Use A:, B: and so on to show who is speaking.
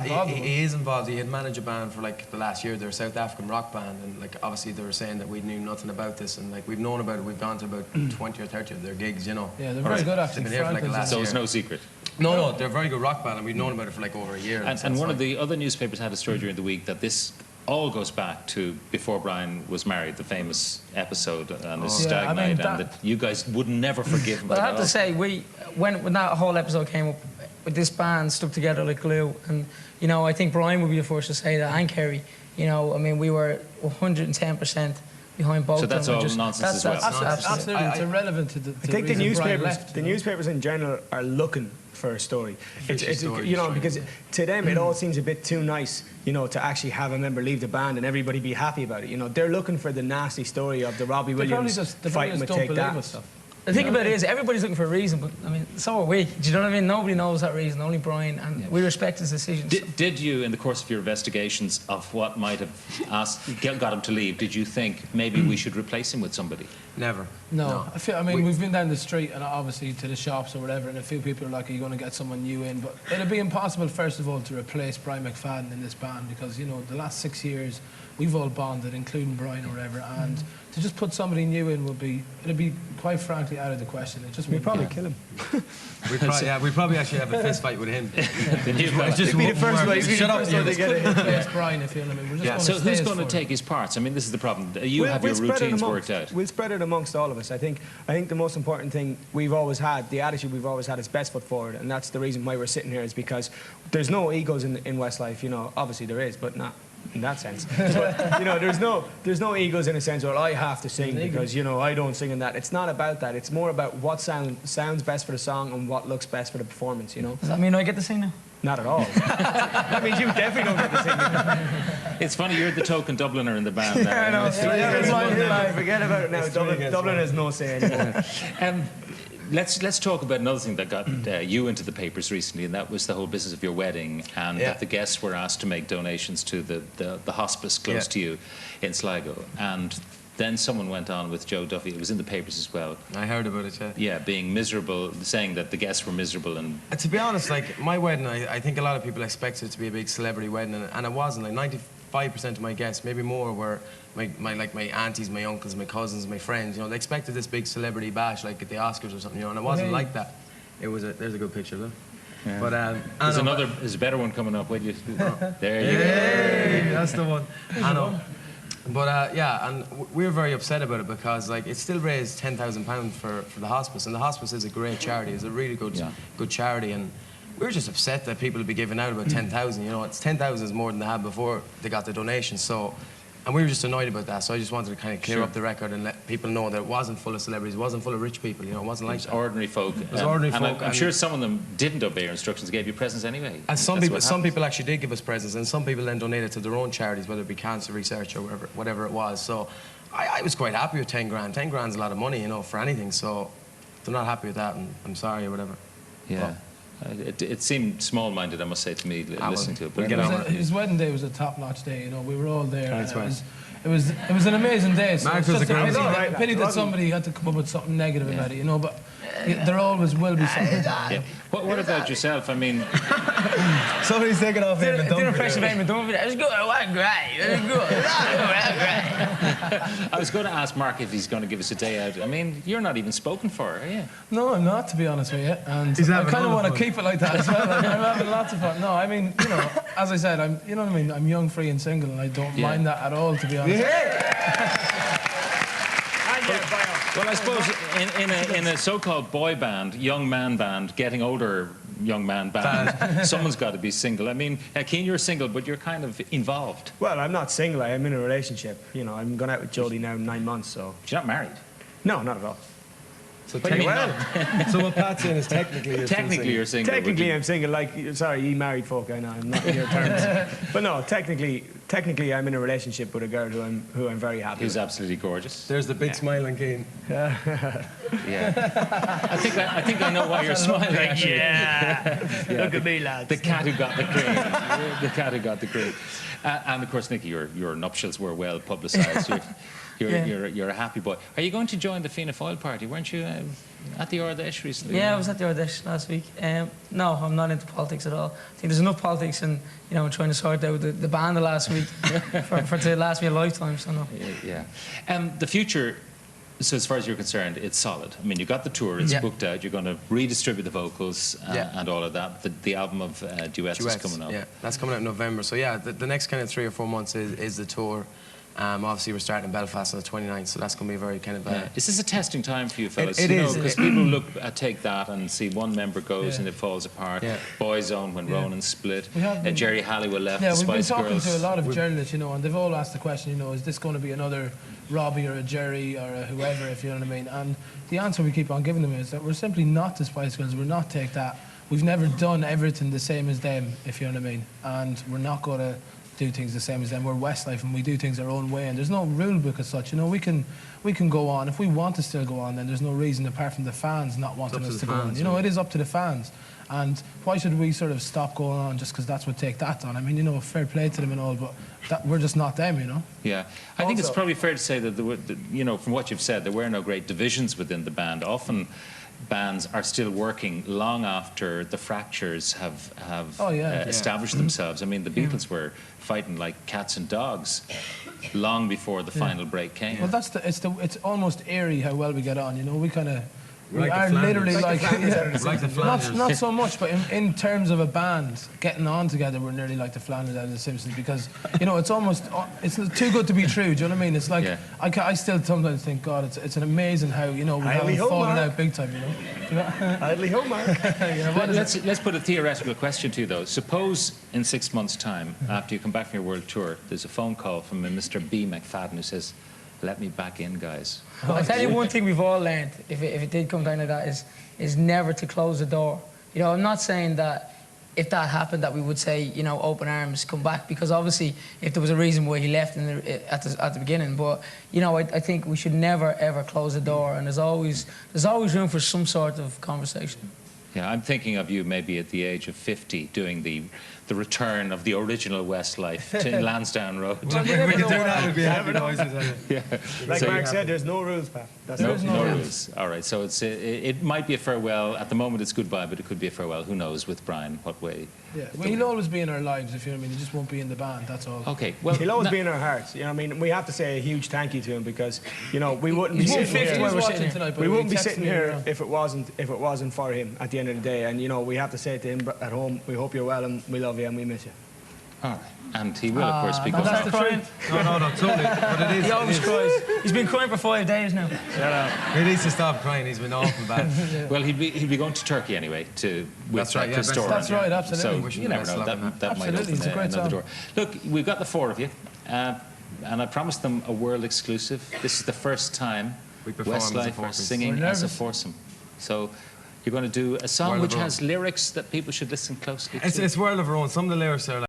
A: involved.
B: He is involved. He had managed a band for like the last year. They're a South African rock band, and like obviously they were saying that we knew nothing about this, and like we've known about it. We've gone to about 20 or 30 of their gigs, you know.
A: Yeah, they're very good actually.
B: They've been here for like the last
C: So
B: year.
C: it's no secret.
B: No, they're a very good rock band, and we've known about it for like over a year.
C: And one of the other newspapers had a story during the week that this all goes back to before Brian was married, the famous episode on his stag night, and that you guys would never forgive him.
D: But I have to say, when that whole episode came up, with this band stuck together like glue, and you know, I think Brian would be the first to say that, and Kerry. You know, I mean, we were 110% behind both.
C: So that's all nonsense as well.
A: Absolutely, it's irrelevant to the.
E: I think the newspapers in general are looking for a story. It's you know, because to them it all seems a bit too nice, you know, to actually have a member leave the band and everybody be happy about it. You know, they're looking for the nasty story of the Robbie Williams fighting with Take That.
D: The thing about it is, everybody's looking for a reason, but I mean, so are we. Do you know what I mean? Nobody knows that reason, only Brian, and we respect his decisions.
C: Did you, in the course of your investigations of what might have got him to leave, did you think maybe we should replace him with somebody?
B: Never.
A: No. I mean, we've been down the street and obviously to the shops or whatever, and a few people are like, are you going to get someone new in? But it'd be impossible, first of all, to replace Brian McFadden in this band because, you know, the last 6 years, we've all bonded, including Brian or whatever, and to just put somebody new in it'd be quite frankly out of the question. It just
E: we'd probably kill him.
B: We'd probably actually have a fist fight with him.
E: Just be the first way. Shut up.
A: Replace Brian, if you know what I mean. We're just
C: so who's going to take his parts? I mean, this is the problem. You have your routines worked out.
E: We'll spread it amongst all of us. I think the most important thing we've always had, the attitude we've always had, is best foot forward, and that's the reason why we're sitting here, is because there's no egos in Westlife. You know, obviously there is, but not in that sense. But, you know, there's no egos in a sense, well, I have to sing because, you know, I don't sing in that. It's not about that. It's more about what sounds best for the song and what looks best for the performance, you know.
D: Does that mean I get to sing now?
E: Not at all. That means you definitely don't get to sing.
C: It's funny, you're the token Dubliner in the band.
E: I know. Forget about it now. Dublin has no say anymore.
C: Let's talk about another thing that got you into the papers recently, and that was the whole business of your wedding, and that the guests were asked to make donations to the hospice close to you in Sligo. And then someone went on with Joe Duffy. It was in the papers as well.
B: I heard about it,
C: Yeah, being miserable, saying that the guests were miserable. And
B: to be honest, like, my wedding, I think a lot of people expected it to be a big celebrity wedding, and it wasn't. Like, 95% of my guests, maybe more, were my aunties, my uncles, my cousins, my friends. You know, they expected this big celebrity bash, like at the Oscars or something, you know, and it wasn't like that. It was there's a good picture, look. Yeah. But
C: there's a better one coming up. Wait, there you
B: go. That's the one. I know. But yeah, and we were very upset about it because, like, it still raised £10,000 for the hospice, and the hospice is a great charity. It's a really good charity, and we were just upset that people would be giving out about 10,000. You know, it's 10,000 is more than they had before they got the donation. So, and we were just annoyed about that. So I just wanted to kind of clear up the record and let people know that it wasn't full of celebrities, it wasn't full of rich people. You know, it wasn't like that.
C: Ordinary folk.
B: It was ordinary folk.
C: I'm sure some of them didn't obey your instructions, gave you presents anyway.
B: And some people actually did give us presents, and some people then donated to their own charities, whether it be cancer research or whatever it was. So I was quite happy with 10 grand. 10 grand's a lot of money, you know, for anything. So if they're not happy with that, and I'm sorry or whatever.
C: Yeah. It seemed small-minded, I must say, to me, listening to it. But
A: his wedding day was a top-notch day. You know, we were all there. It was an amazing day. So it's just a pity that somebody had to come up with something negative about it, you know. But there always will be something.
C: Yeah. What about yourself? I mean,
E: somebody's taking off him.
D: Did an impression of him and don't. It was good. It was great. It was good.
C: I was going to ask Mark if he's going to give us a day out. I mean, you're not even spoken for, are you?
A: No, I'm not, to be honest with you. And I kind of want to keep it like that as well. I'm having lots of fun. No, I mean, you know, as I said, you know what I mean. I'm young, free, and single, and I don't mind that at all, to be honest.
C: Well, I suppose in a so-called boy band, young man band, getting older young man band, someone's got to be single. I mean, Keane, you're single, but you're kind of involved.
E: Well, I'm not single. I'm in a relationship. You know, I'm going out with Jodie now 9 months, so...
C: You're not married?
E: No, not at all.
B: So, so what Pat's saying is technically you're single.
E: Technically I'm single. Like, sorry, you married folk, I know. I'm not in your terms. But no, technically I'm in a relationship with a girl who I'm very happy with.
C: Who's absolutely gorgeous.
B: There's the big smile on Keane.
C: Yeah. I think I know why you're smiling. Actually.
E: Yeah. Look at me, lads.
C: The cat who got the cream. The cat who got the cream. And of course, Nicky, your nuptials were well publicised. You're a happy boy. Are you going to join the Fianna Fáil party? Weren't you at the Ardèche recently?
D: Yeah, I was at the Ardèche last week. No, I'm not into politics at all. I think there's enough politics in, trying to sort out the band the last week for to last me a lifetime. So no.
C: Yeah. The future. So as far as you're concerned, it's solid. I mean, you got the tour, it's booked out. You're going to redistribute the vocals and all of that. The album of duets is coming up.
B: Yeah, that's coming out in November. So yeah, the next kind of 3 or 4 months is the tour. Obviously, we're starting in Belfast on the 29th, so that's going to be a very kind of...
C: Is this a testing time for you fellas?
B: It is.
C: Because people look at Take That and see one member goes and it falls apart.
B: Yeah.
C: Boyzone when Ronan split.
A: Been,
C: Jerry Halliwell left
A: Yeah,
C: the
A: we've been
C: Spice
A: talking
C: Girls.
A: to a lot of journalists, and they've all asked the question, is this going to be another Robbie or a Jerry or a whoever, if you know what I mean? And the answer we keep on giving them is that we're simply not the Spice Girls. We're not Take That. We've never done everything the same as them, if you know what I mean. And we're not going to do things the same as them. We're Westlife and we do things our own way, and there's no rule book as such. We can go on. If we want to still go on, then there's no reason apart from the fans not wanting us to go on. It is up to the fans. And why should we sort of stop going on just because that's what Take That done? I mean, fair play to them and all, but we're just not them,
C: Yeah. I think it's probably fair to say that, from what you've said, there were no great divisions within the band. Often bands are still working long after the fractures have established themselves. I mean, the Beatles were fighting like cats and dogs long before the final break came.
A: Well, it's almost eerie how well we get on. We
B: Like
A: are
B: the Flanders.
A: literally
B: Like the Flanders.
A: not so much, but in terms of a band getting on together, we're nearly like the Flanders out of the Simpsons because it's too good to be true. Do you know what I mean? It's like I still sometimes think, God, it's an amazing how we haven't fallen out big time.
E: Idly home, Mark.
C: Let's put a theoretical question to you though. Suppose in 6 months' time, after you come back from your world tour, there's a phone call from a Mr. B. McFadden who says, "Let me back in, guys."
D: I'll tell you one thing we've all learned, if it did come down to that, is never to close the door. I'm not saying that if that happened that we would say, open arms, come back, because obviously if there was a reason why he left at the beginning, but I think we should never ever close the door, and there's always room for some sort of conversation.
C: Yeah, I'm thinking of you maybe at the age of 50 doing the return of the original Westlife to Lansdowne Road.
B: Well, we could do that, it would be happy noises.
E: Like Mark said, there's no rules, Pat.
C: No rules. All right, so it might be a farewell. At the moment it's goodbye, but it could be a farewell. Who knows with Brian, what way?
A: Yeah, well, he'll always be in our lives, if you know what I mean. He just won't be in the band, that's all.
C: Okay, well...
E: He'll always be in our hearts. We have to say a huge thank you to him because, we wouldn't be sitting here. We wouldn't be sitting here if it wasn't for him at the end of the day. And, we have to say to him at home, we hope you're well and we love you and we miss you.
C: All right. And he will, of course, be gone.
A: That's the truth.
B: No, totally. But it is.
D: He always cries. He's been crying for 5 days now.
B: He needs to stop crying. He's been awful bad.
C: Well, he'll be going to Turkey anyway with Chris Doran.
A: That's right, absolutely.
C: So you never know. That might open another door. Look, we've got the 4 of you, and I promised them a world exclusive. This is the first time Westlife are singing as a foursome. So you're going to do a song which has lyrics that people should listen closely to.
B: It's World of Our Own. Some of the lyrics are like